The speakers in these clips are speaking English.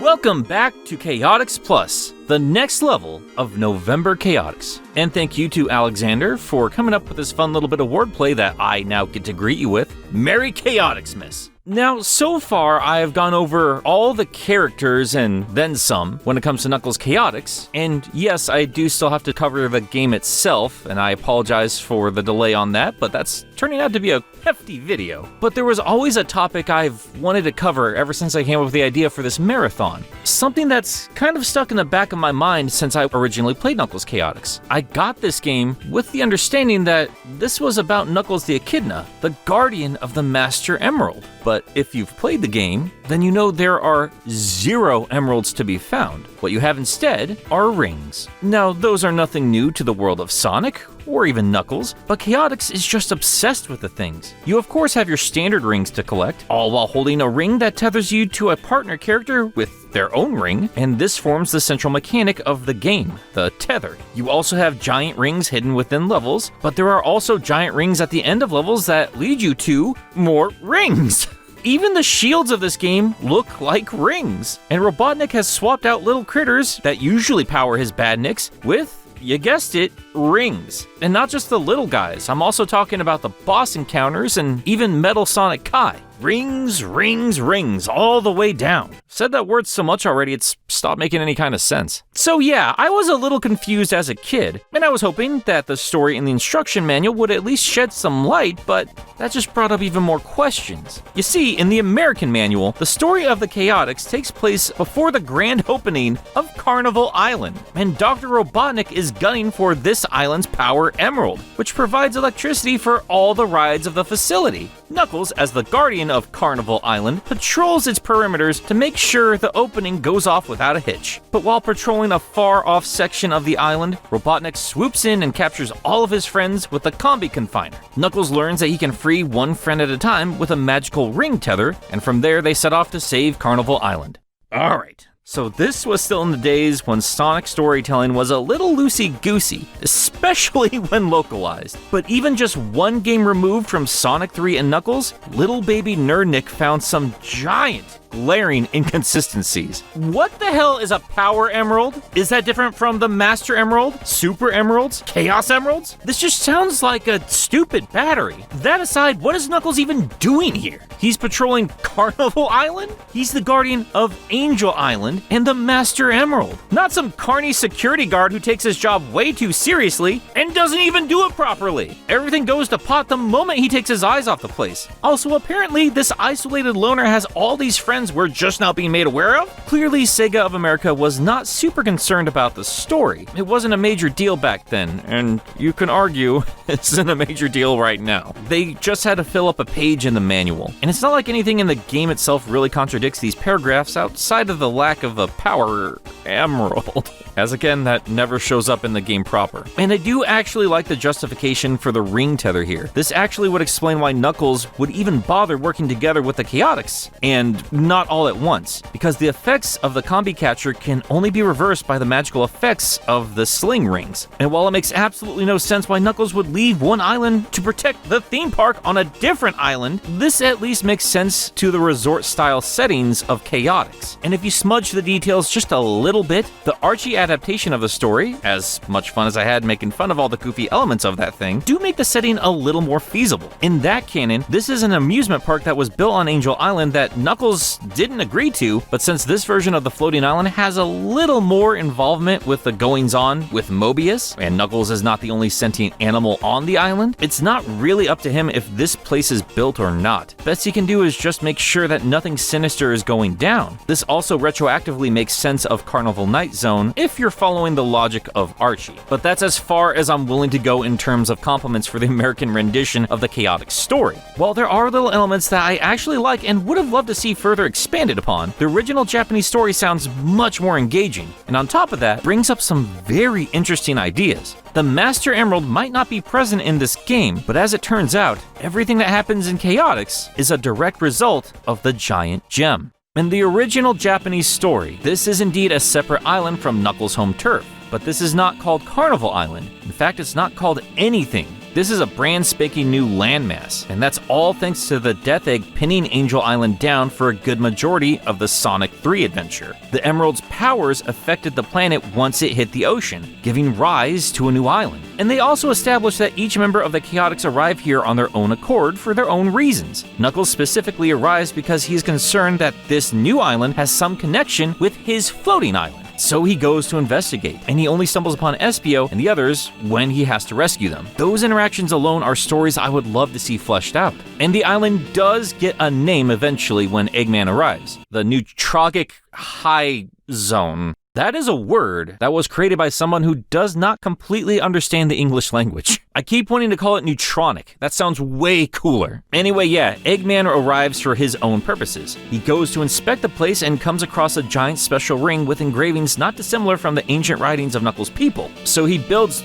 Welcome back to CHAOTIX-Plus, the next level of November Chaotix. And thank you to Alexander for coming up with this fun little bit of wordplay that I now get to greet you with. Merry CHAOTIX-MAS! Now, so far, I have gone over all the characters and then some when it comes to Knuckles Chaotix, and yes, I do still have to cover the game itself, and I apologize for the delay on that, but that's turning out to be a hefty video. But there was always a topic I've wanted to cover ever since I came up with the idea for this marathon. Something that's kind of stuck in the back of my mind since I originally played Knuckles Chaotix. I got this game with the understanding that this was about Knuckles the Echidna, the guardian of the Master Emerald. But if you've played the game, then you know there are 0 emeralds to be found. What you have instead are rings. Now, those are nothing new to the world of Sonic, or even Knuckles, but Chaotix is just obsessed with the things. You of course have your standard rings to collect, all while holding a ring that tethers you to a partner character with their own ring, and this forms the central mechanic of the game, the tether. You also have giant rings hidden within levels, but there are also giant rings at the end of levels that lead you to more rings. Even the shields of this game look like rings, and Robotnik has swapped out little critters that usually power his badniks with, you guessed it, rings. And not just the little guys, I'm also talking about the boss encounters and even Metal Sonic Kai. Rings, rings, rings, all the way down. Said that word so much already, it's stopped making any kind of sense. So yeah, I was a little confused as a kid, and I was hoping that the story in the instruction manual would at least shed some light, but that just brought up even more questions. You see, in the American manual, the story of the Chaotix takes place before the grand opening of Carnival Island, and Dr. Robotnik is gunning for this island's power emerald, which provides electricity for all the rides of the facility. Knuckles, as the guardian of Carnival Island, patrols its perimeters to make sure the opening goes off without a hitch. But while patrolling a far-off section of the island, Robotnik swoops in and captures all of his friends with the combi confiner. Knuckles learns that he can free one friend at a time with a magical ring tether, and from there they set off to save Carnival Island. Alright. So this was still in the days when Sonic storytelling was a little loosey-goosey, especially when localized. But even just one game removed from Sonic 3 and Knuckles, little baby Nerdnik found some giant, glaring inconsistencies. What the hell is a Power Emerald? Is that different from the Master Emerald, Super Emeralds, Chaos Emeralds? This just sounds like a stupid battery. That aside, what is Knuckles even doing here? He's patrolling Carnival Island? He's the guardian of Angel Island and the Master Emerald. Not some carny security guard who takes his job way too seriously and doesn't even do it properly. Everything goes to pot the moment he takes his eyes off the place. Also, apparently, this isolated loner has all these friends we're just now being made aware of? Clearly, Sega of America was not super concerned about the story. It wasn't a major deal back then, and you can argue it isn't a major deal right now. They just had to fill up a page in the manual, and it's not like anything in the game itself really contradicts these paragraphs outside of the lack of a power emerald. As again, that never shows up in the game proper. And I do actually like the justification for the ring tether here. This actually would explain why Knuckles would even bother working together with the Chaotix, and not all at once, because the effects of the combi catcher can only be reversed by the magical effects of the sling rings. And while it makes absolutely no sense why Knuckles would leave one island to protect the theme park on a different island, this at least makes sense to the resort-style settings of Chaotix. And if you smudge the details just a little bit, the Archie adaptation of the story, as much fun as I had making fun of all the goofy elements of that thing, do make the setting a little more feasible. In that canon, this is an amusement park that was built on Angel Island that Knuckles didn't agree to, but since this version of the floating island has a little more involvement with the goings-on with Mobius, and Knuckles is not the only sentient animal on the island, it's not really up to him if this place is built or not. Best he can do is just make sure that nothing sinister is going down. This also retroactively makes sense of Carnival Night Zone if you're following the logic of Archie. But that's as far as I'm willing to go in terms of compliments for the American rendition of the Chaotix story. While there are little elements that I actually like and would have loved to see further expanded upon, the original Japanese story sounds much more engaging, and on top of that, brings up some very interesting ideas. The Master Emerald might not be present in this game, but as it turns out, everything that happens in Chaotix is a direct result of the giant gem. In the original Japanese story, this is indeed a separate island from Knuckles' home turf, but this is not called Carnival Island. In fact, it's not called anything This is a brand spanking new landmass, and that's all thanks to the Death Egg pinning Angel Island down for a good majority of the Sonic 3 adventure. The Emerald's powers affected the planet once it hit the ocean, giving rise to a new island. And they also established that each member of the Chaotix arrive here on their own accord for their own reasons. Knuckles specifically arrives because he's concerned that this new island has some connection with his floating island. So he goes to investigate, and he only stumbles upon Espio and the others when he has to rescue them. Those interactions alone are stories I would love to see fleshed out. And the island does get a name eventually when Eggman arrives. The Neutrogic High Zone. That is a word that was created by someone who does not completely understand the English language. I keep wanting to call it neutronic. That sounds way cooler. Anyway, yeah, Eggman arrives for his own purposes. He goes to inspect the place and comes across a giant special ring with engravings not dissimilar from the ancient writings of Knuckles' people. So he builds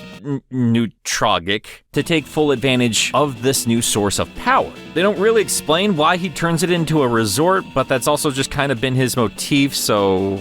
Neutrogic to take full advantage of this new source of power. They don't really explain why he turns it into a resort, but that's also just kind of been his motif, so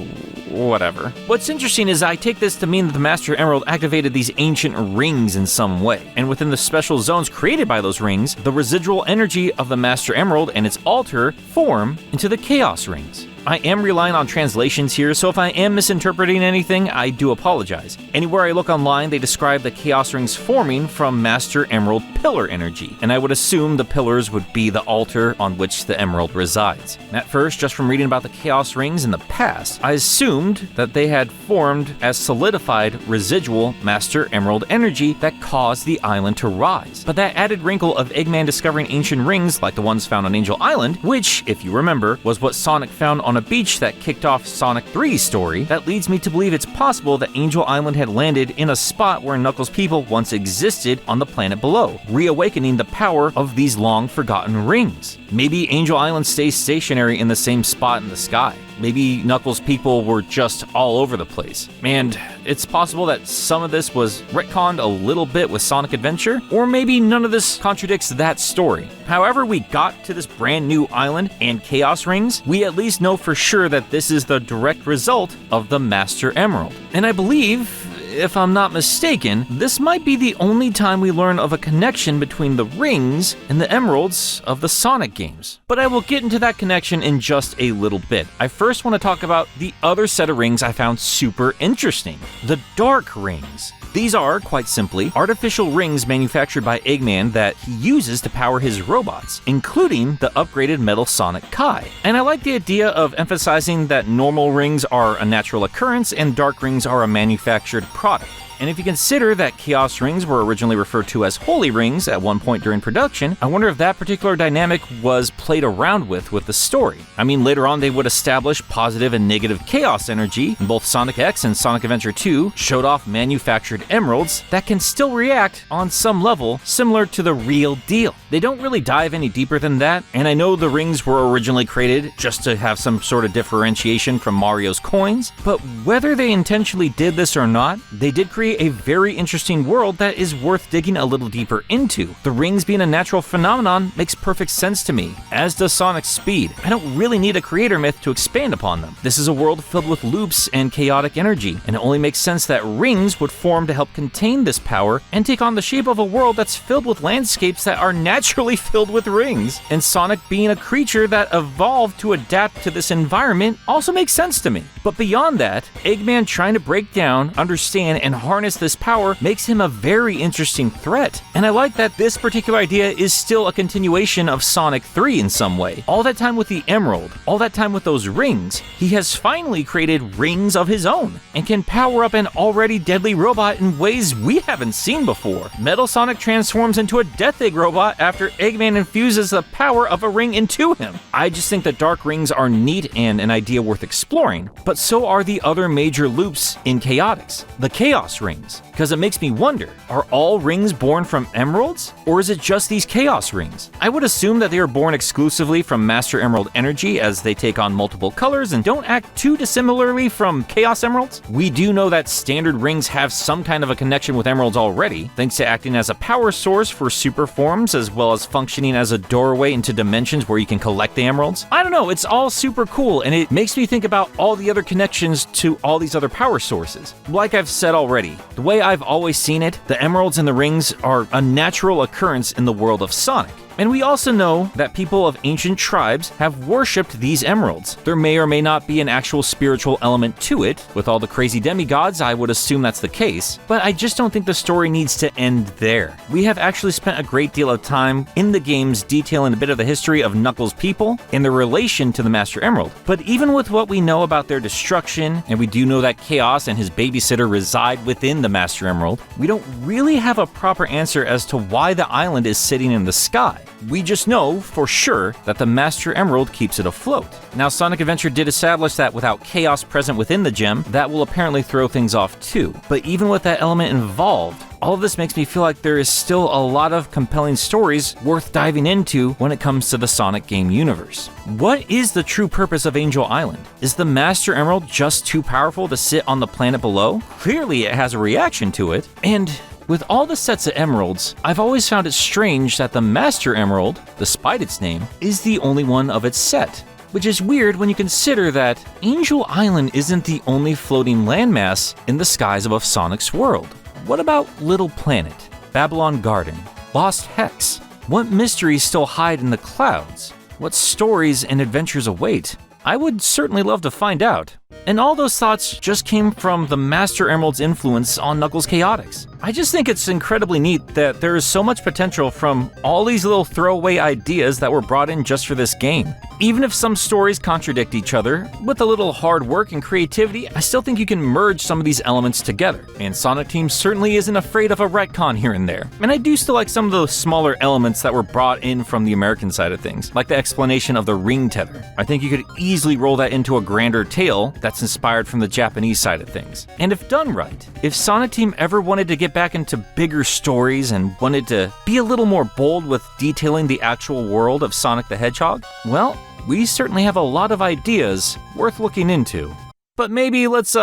whatever. What's interesting is I take this to mean that the Master Emerald activated these ancient rings in some way, and within the special zones created by those rings, the residual energy of the Master Emerald and its altar form into the Chaos Rings. I am relying on translations here, so if I am misinterpreting anything, I do apologize. Anywhere I look online, they describe the Chaos Rings forming from Master Emerald pillar energy, and I would assume the pillars would be the altar on which the Emerald resides. At first, just from reading about the Chaos Rings in the past, I assumed that they had formed as solidified residual Master Emerald energy that caused the island to rise. But that added wrinkle of Eggman discovering ancient rings like the ones found on Angel Island, which, if you remember, was what Sonic found on a beach that kicked off Sonic 3's story, that leads me to believe it's possible that Angel Island had landed in a spot where Knuckles' people once existed on the planet below, reawakening the power of these long-forgotten rings. Maybe Angel Island stays stationary in the same spot in the sky. Maybe Knuckles' people were just all over the place. And it's possible that some of this was retconned a little bit with Sonic Adventure, or maybe none of this contradicts that story. However we got to this brand new island and Chaos Rings, we at least know for sure that this is the direct result of the Master Emerald. And I believe, if I'm not mistaken, this might be the only time we learn of a connection between the rings and the emeralds of the Sonic games. But I will get into that connection in just a little bit. I first want to talk about the other set of rings I found super interesting, the Dark Rings. These are, quite simply, artificial rings manufactured by Eggman that he uses to power his robots, including the upgraded Metal Sonic Kai. And I like the idea of emphasizing that normal rings are a natural occurrence and dark rings are a manufactured product. And if you consider that Chaos Rings were originally referred to as Holy Rings at one point during production, I wonder if that particular dynamic was played around with the story. I mean, later on they would establish positive and negative chaos energy, and both Sonic X and Sonic Adventure 2 showed off manufactured emeralds that can still react on some level similar to the real deal. They don't really dive any deeper than that, and I know the rings were originally created just to have some sort of differentiation from Mario's coins, but whether they intentionally did this or not, they did create a very interesting world that is worth digging a little deeper into. The rings being a natural phenomenon makes perfect sense to me, as does Sonic's speed. I don't really need a creator myth to expand upon them. This is a world filled with loops and chaotic energy, and it only makes sense that rings would form to help contain this power and take on the shape of a world that's filled with landscapes that are naturally filled with rings. And Sonic being a creature that evolved to adapt to this environment also makes sense to me. But beyond that, Eggman trying to break down, understand, and harness this power makes him a very interesting threat. And I like that this particular idea is still a continuation of Sonic 3 in some way. All that time with the Emerald, all that time with those rings, he has finally created rings of his own and can power up an already deadly robot in ways we haven't seen before. Metal Sonic transforms into a Death Egg robot after Eggman infuses the power of a ring into him. I just think that dark rings are neat and an idea worth exploring, but so are the other major loops in Chaotix, the Chaos Rings. Because it makes me wonder, are all rings born from emeralds? Or is it just these Chaos Rings? I would assume that they are born exclusively from Master Emerald energy, as they take on multiple colors and don't act too dissimilarly from Chaos Emeralds. We do know that standard rings have some kind of a connection with emeralds already, thanks to acting as a power source for super forms, as well as functioning as a doorway into dimensions where you can collect the emeralds. I don't know, it's all super cool, and it makes me think about all the other connections to all these other power sources. Like I've said already, reality. The way I've always seen it, the emeralds and the rings are a natural occurrence in the world of Sonic. And we also know that people of ancient tribes have worshipped these emeralds. There may or may not be an actual spiritual element to it. With all the crazy demigods, I would assume that's the case. But I just don't think the story needs to end there. We have actually spent a great deal of time in the games detailing a bit of the history of Knuckles' people and their relation to the Master Emerald. But even with what we know about their destruction, and we do know that Chaos and his babysitter reside within the Master Emerald, we don't really have a proper answer as to why the island is sitting in the sky. We just know for sure that the Master Emerald keeps it afloat. Now, Sonic Adventure did establish that without Chaos present within the gem, that will apparently throw things off too. But even with that element involved, all of this makes me feel like there is still a lot of compelling stories worth diving into when it comes to the Sonic game universe. What is the true purpose of Angel Island? Is the Master Emerald just too powerful to sit on the planet below? Clearly it has a reaction to it, and with all the sets of emeralds, I've always found it strange that the Master Emerald, despite its name, is the only one of its set. Which is weird when you consider that Angel Island isn't the only floating landmass in the skies above Sonic's world. What about Little Planet, Babylon Garden, Lost Hex? What mysteries still hide in the clouds? What stories and adventures await? I would certainly love to find out. And all those thoughts just came from the Master Emerald's influence on Knuckles Chaotix. I just think it's incredibly neat that there is so much potential from all these little throwaway ideas that were brought in just for this game. Even if some stories contradict each other, with a little hard work and creativity, I still think you can merge some of these elements together. And Sonic Team certainly isn't afraid of a retcon here and there. And I do still like some of the smaller elements that were brought in from the American side of things, like the explanation of the ring tether. I think you could easily roll that into a grander tale that's inspired from the Japanese side of things. And if done right, if Sonic Team ever wanted to get back into bigger stories and wanted to be a little more bold with detailing the actual world of Sonic the Hedgehog, well, we certainly have a lot of ideas worth looking into. But maybe let's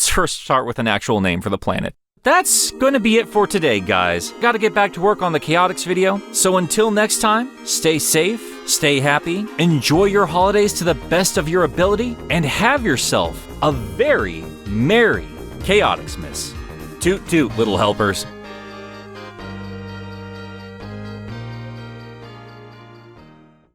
first start with an actual name for the planet. That's going to be it for today, guys. Gotta get back to work on the Chaotix video. So until next time, stay safe, stay happy, enjoy your holidays to the best of your ability, and have yourself a very merry Chaotix-MAS. Toot toot, little helpers.